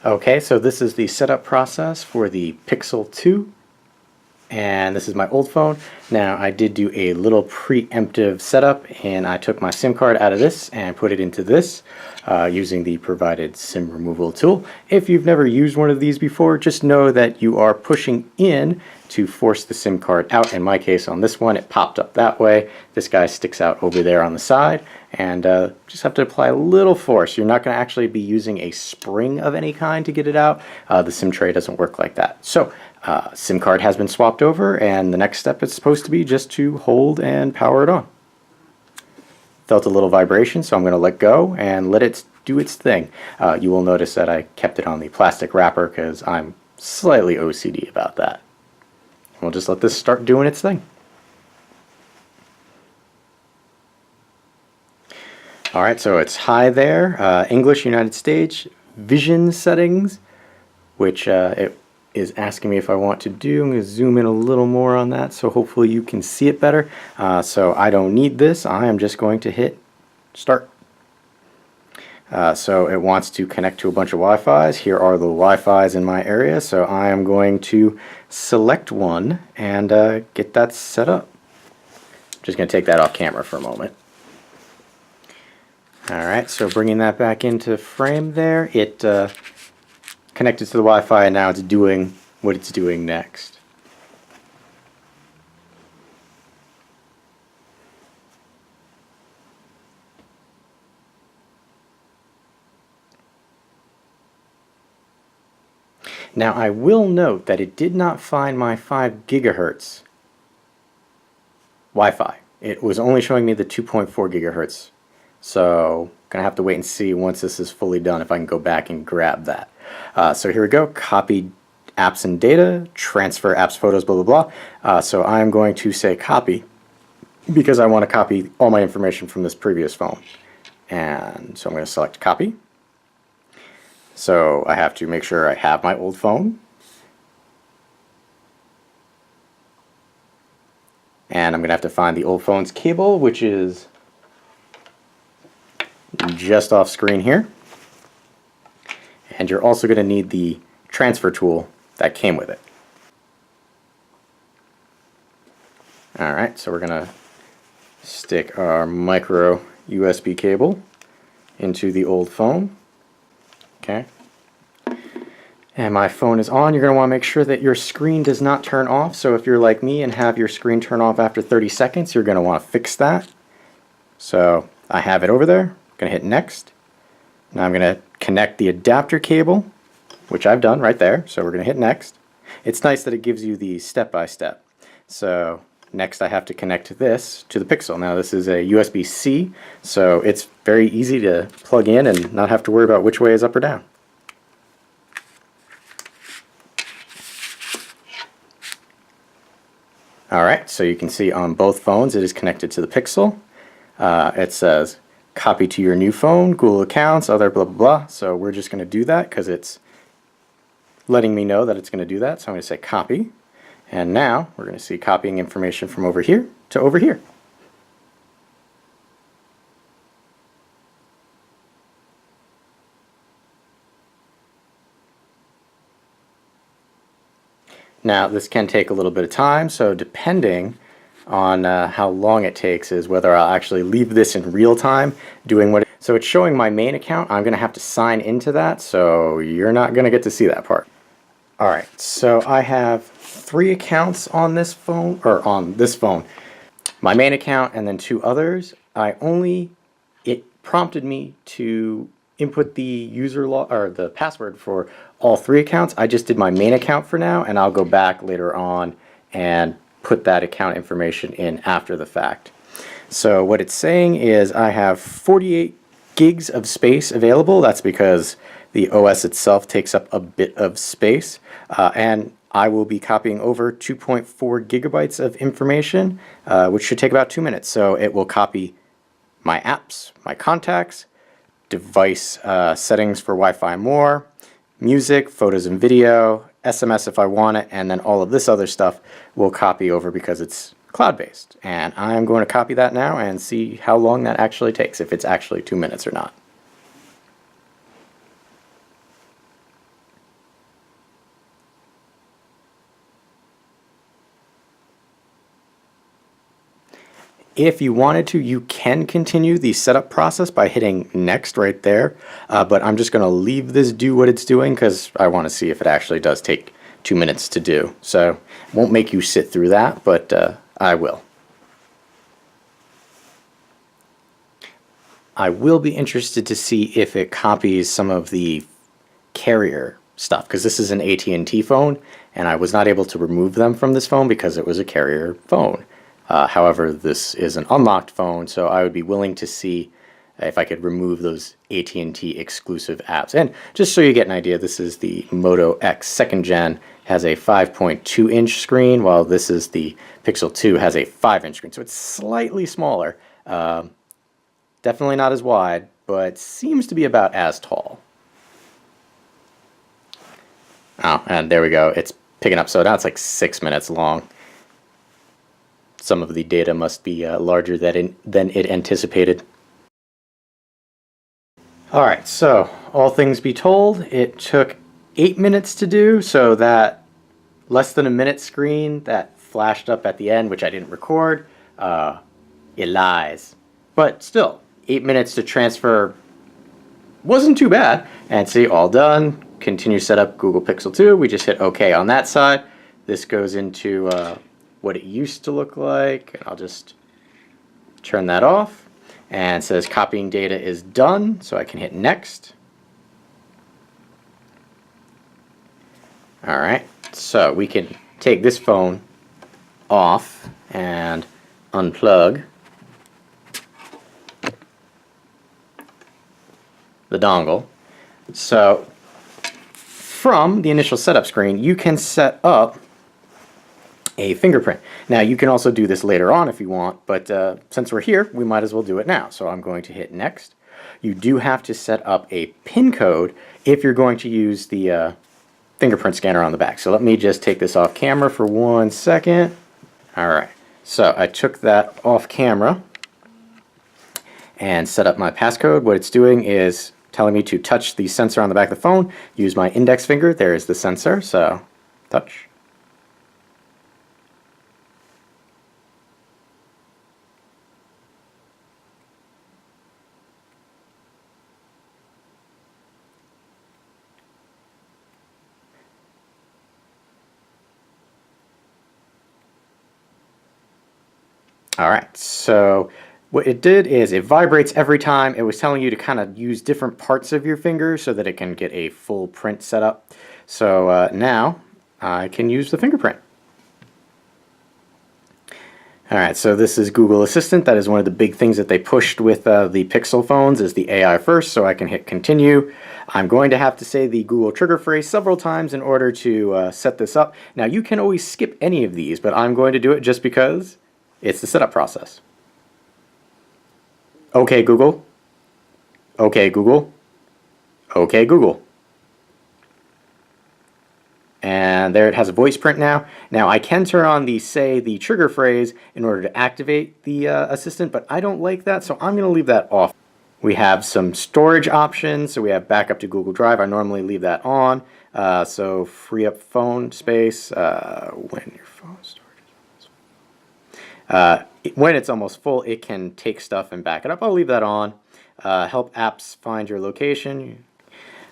Okay, so this is the setup process for the Pixel 2, and this is my old phone. Now I did do a little preemptive setup, and I took my SIM card out of this and put it into this using the provided SIM removal tool. If you've never used one of these before, just know that you are pushing in to force the SIM card out. In my case, on this one, it popped up that way. This guy sticks out over there on the side, and just have to apply a little force. You're not going to actually be using a spring of any kind to get it out. The SIM tray doesn't work like that. So SIM card has been swapped over, and the next step is supposed to be just to hold and power it on. Felt a little vibration, so I'm going to let go and let it do its thing. You will notice that I kept it on the plastic wrapper because I'm slightly OCD about that. We'll just let this start doing its thing. Alright, so it's high there, English, United States, vision settings, which it is asking me if I want to do. I'm going to zoom in a little more on that so hopefully you can see it better. So I don't need this, I am just going to hit start. So it wants to connect to a bunch of Wi-Fi's. Here are the Wi-Fi's in my area, so I am going to select one and get that set up. Just going to take that off camera for a moment. Alright, so bringing that back into frame there, it connected to the Wi-Fi, and now it's doing what it's doing next. Now I will note that it did not find my 5 gigahertz Wi-Fi. It was only showing me the 2.4 gigahertz. So gonna have to wait and see once this is fully done if I can go back and grab that. So here we go, copy apps and data, transfer apps, photos, blah, blah, blah. So I'm going to say copy because I want to copy all my information from this previous phone. And so I'm going to select copy. So I have to make sure I have my old phone. And I'm going to have to find the old phone's cable, which is just off screen here. And you're also going to need the transfer tool that came with it. Alright, so we're going to stick our micro USB cable into the old phone. Okay. And my phone is on. You're going to want to make sure that your screen does not turn off. So if you're like me and have your screen turn off after 30 seconds, you're going to want to fix that. So I have it over there. I'm going to hit next. Now I'm going to connect the adapter cable, which I've done right there. So we're going to hit next. It's nice that it gives you the step-by-step. So next I have to connect this to the Pixel. Now this is a USB-C, so it's very easy to plug in and not have to worry about which way is up or down. Alright, so you can see on both phones it is connected to the Pixel. It says copy to your new phone, Google accounts, other blah blah blah. So we're just going to do that because it's letting me know that it's going to do that. So I'm going to say copy. And now we're going to see copying information from over here to over here. Now this can take a little bit of time, so depending on how long it takes is whether I'll actually leave this in real time doing what so it's showing my main account. I'm going to have to sign into that, so you're not going to get to see that part. Alright, so I have 3 accounts on this phone, My main account and then 2 others. It prompted me to input the user or the password for all 3 accounts. I just did my main account for now, and I'll go back later on and put that account information in after the fact. So what it's saying is I have 48 gigs of space available. That's because the OS itself takes up a bit of space, and I will be copying over 2.4 gigabytes of information, which should take about 2 minutes. So it will copy my apps, my contacts, device settings for Wi-Fi more, music, photos and video, SMS if I want it, and then all of this other stuff will copy over because it's cloud-based. And I'm going to copy that now and see how long that actually takes, if it's actually 2 minutes or not. If you wanted to, you can continue the setup process by hitting next right there, but I'm just going to leave this do what it's doing because I want to see if it actually does take 2 minutes to do. So it won't make you sit through that, but I will. I will be interested to see if it copies some of the carrier stuff, because this is an AT&T phone and I was not able to remove them from this phone because it was a carrier phone. However, this is an unlocked phone, so I would be willing to see if I could remove those AT&T exclusive apps. And just so you get an idea, this is the Moto X 2nd Gen, has a 5.2-inch screen, while this is the Pixel 2, has a 5-inch screen. So it's slightly smaller. Definitely not as wide, but seems to be about as tall. Oh, and there we go. It's picking up. So now it's like 6 minutes long. Some of the data must be larger than it anticipated. Alright, so all things be told, it took 8 minutes to do, so that less than a minute screen that flashed up at the end, which I didn't record, it lies. But still, 8 minutes to transfer wasn't too bad. And see, all done. Continue setup Google Pixel 2. We just hit OK on that side. This goes into what it used to look like. And I'll just turn that off. And it says copying data is done, so I can hit next. Alright, so we can take this phone off and unplug the dongle. So from the initial setup screen, you can set up a fingerprint. Now you can also do this later on if you want, but since we're here, we might as well do it now. So I'm going to hit next. You do have to set up a PIN code if you're going to use the fingerprint scanner on the back. So let me just take this off camera for 1 second. Alright, so I took that off camera and set up my passcode. What it's doing is telling me to touch the sensor on the back of the phone, use my index finger. There is the sensor, so touch. Alright, so what it did is it vibrates every time. It was telling you to kind of use different parts of your finger so that it can get a full print set up. So now I can use the fingerprint. Alright, so this is Google Assistant. That is one of the big things that they pushed with the Pixel phones is the AI first, so I can hit continue. I'm going to have to say the Google trigger phrase several times in order to set this up. Now you can always skip any of these, but I'm going to do it just because it's the setup process. OK Google. OK Google. OK Google. And there it has a voice print now. Now I can turn on the trigger phrase in order to activate the assistant, but I don't like that, so I'm going to leave that off. We have some storage options, so we have backup to Google Drive. I normally leave that on, so free up phone space when your phone storage when it's almost full, it can take stuff and back it up. I'll leave that on. Help apps find your location.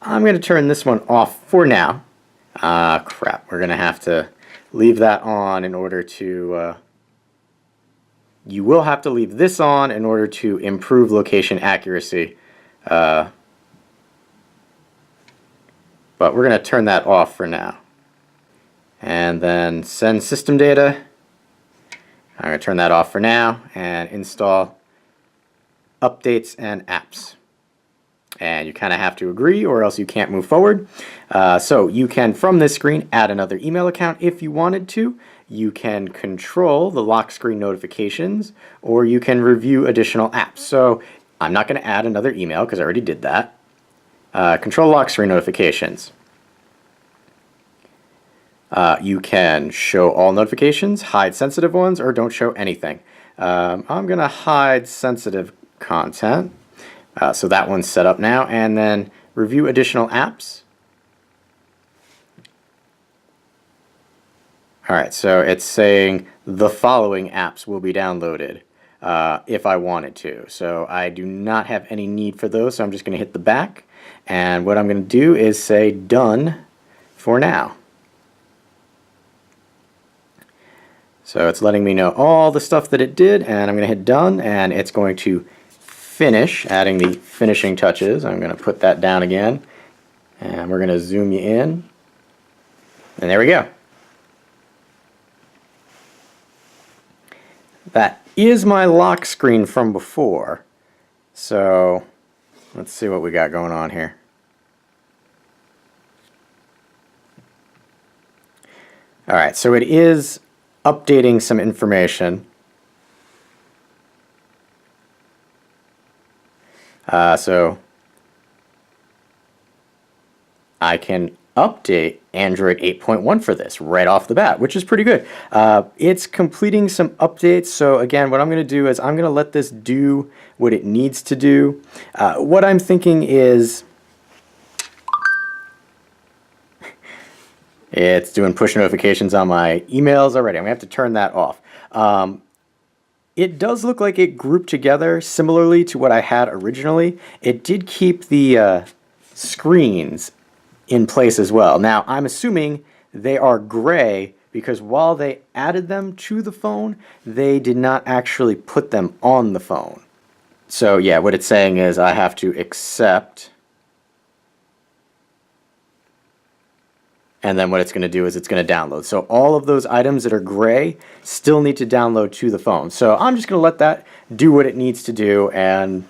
I'm going to turn this one off for now. Crap, we're going to have to leave that on in order to... you will have to leave this on in order to improve location accuracy. But we're going to turn that off for now. And then send system data. I'm going to turn that off for now and install updates and apps. And you kind of have to agree or else you can't move forward. So you can, from this screen, add another email account if you wanted to. You can control the lock screen notifications, or you can review additional apps. So I'm not going to add another email because I already did that. Control lock screen notifications. You can show all notifications, hide sensitive ones, or don't show anything. I'm going to hide sensitive content. So that one's set up now. And then review additional apps. Alright, so it's saying the following apps will be downloaded. if I wanted to. So I do not have any need for those, so I'm just going to hit the back. And what I'm going to do is say done for now. So it's letting me know all the stuff that it did, and I'm going to hit done, and it's going to finish, adding the finishing touches. I'm going to put that down again, and we're going to zoom you in, and there we go. That is my lock screen from before. So let's see what we got going on here. Alright, so it is updating some information. So I can update Android 8.1 for this right off the bat, which is pretty good. It's completing some updates, so again, what I'm going to do is I'm going to let this do what it needs to do. What I'm thinking is it's doing push notifications on my emails already. I'm going to have to turn that off. It does look like it grouped together similarly to what I had originally. It did keep the screens in place as well. Now, I'm assuming they are gray because while they added them to the phone, they did not actually put them on the phone. So yeah, what it's saying is I have to accept, and then what it's going to do is it's going to download. So all of those items that are gray still need to download to the phone. So I'm just going to let that do what it needs to do and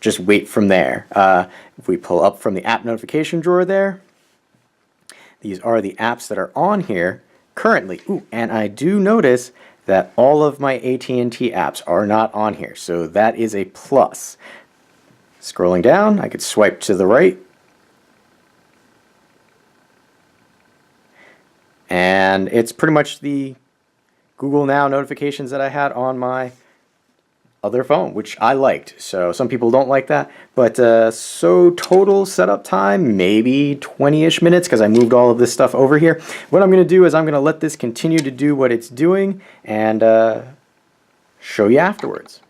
just wait from there. If we pull up from the app notification drawer there, these are the apps that are on here currently. Ooh, and I do notice that all of my AT&T apps are not on here, so that is a plus. Scrolling down, I could swipe to the right, and it's pretty much the Google Now notifications that I had on my other phone, which I liked. So some people don't like that, but so total setup time maybe 20-ish minutes because I moved all of this stuff over here. What I'm going to do is I'm going to let this continue to do what it's doing and show you afterwards.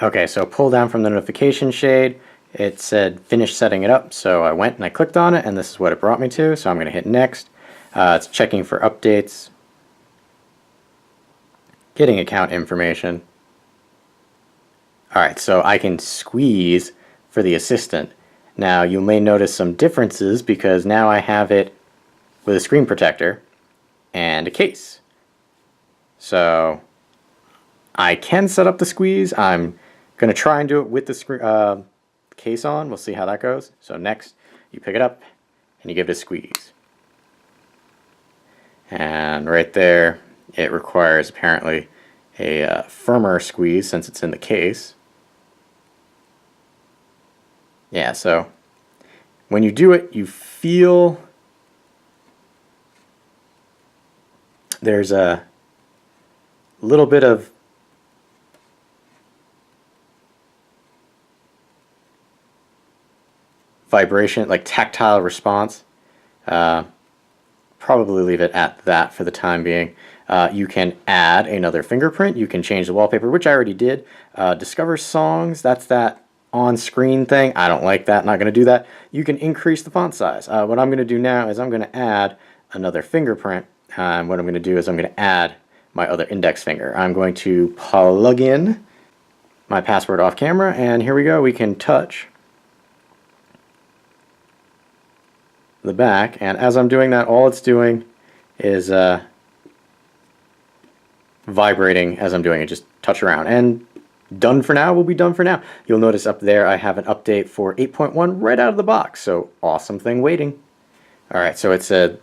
Okay, so pull down from the notification shade. It said finish setting it up, so I went and I clicked on it, and this is what it brought me to. So I'm going to hit next. It's checking for updates, getting account information. Alright, so I can squeeze for the assistant. Now you may notice some differences because now I have it with a screen protector and a case. So I can set up the squeeze. I'm going to try and do it with the case on. We'll see how that goes. So next, you pick it up and you give it a squeeze. And right there, it requires apparently a firmer squeeze since it's in the case. Yeah, so when you do it, you feel there's a little bit of vibration, like tactile response. Probably leave it at that for the time being. You can add another fingerprint. You can change the wallpaper, which I already did. Discover songs, that's that on-screen thing. I don't like that, not going to do that. You can increase the font size. What I'm going to do now is I'm going to add another fingerprint. What I'm going to do is I'm going to add my other index finger. I'm going to plug in my password off camera, and here we go. We can touch the back, and as I'm doing that, all it's doing is vibrating as I'm doing it. Just touch around, and done for now will be done for now. You'll notice up there I have an update for 8.1 right out of the box, so awesome thing waiting. Alright, so it said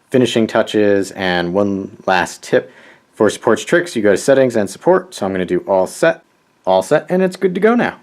finishing touches, and one last tip for supports tricks, you go to settings and support, so I'm going to do all set, and it's good to go now.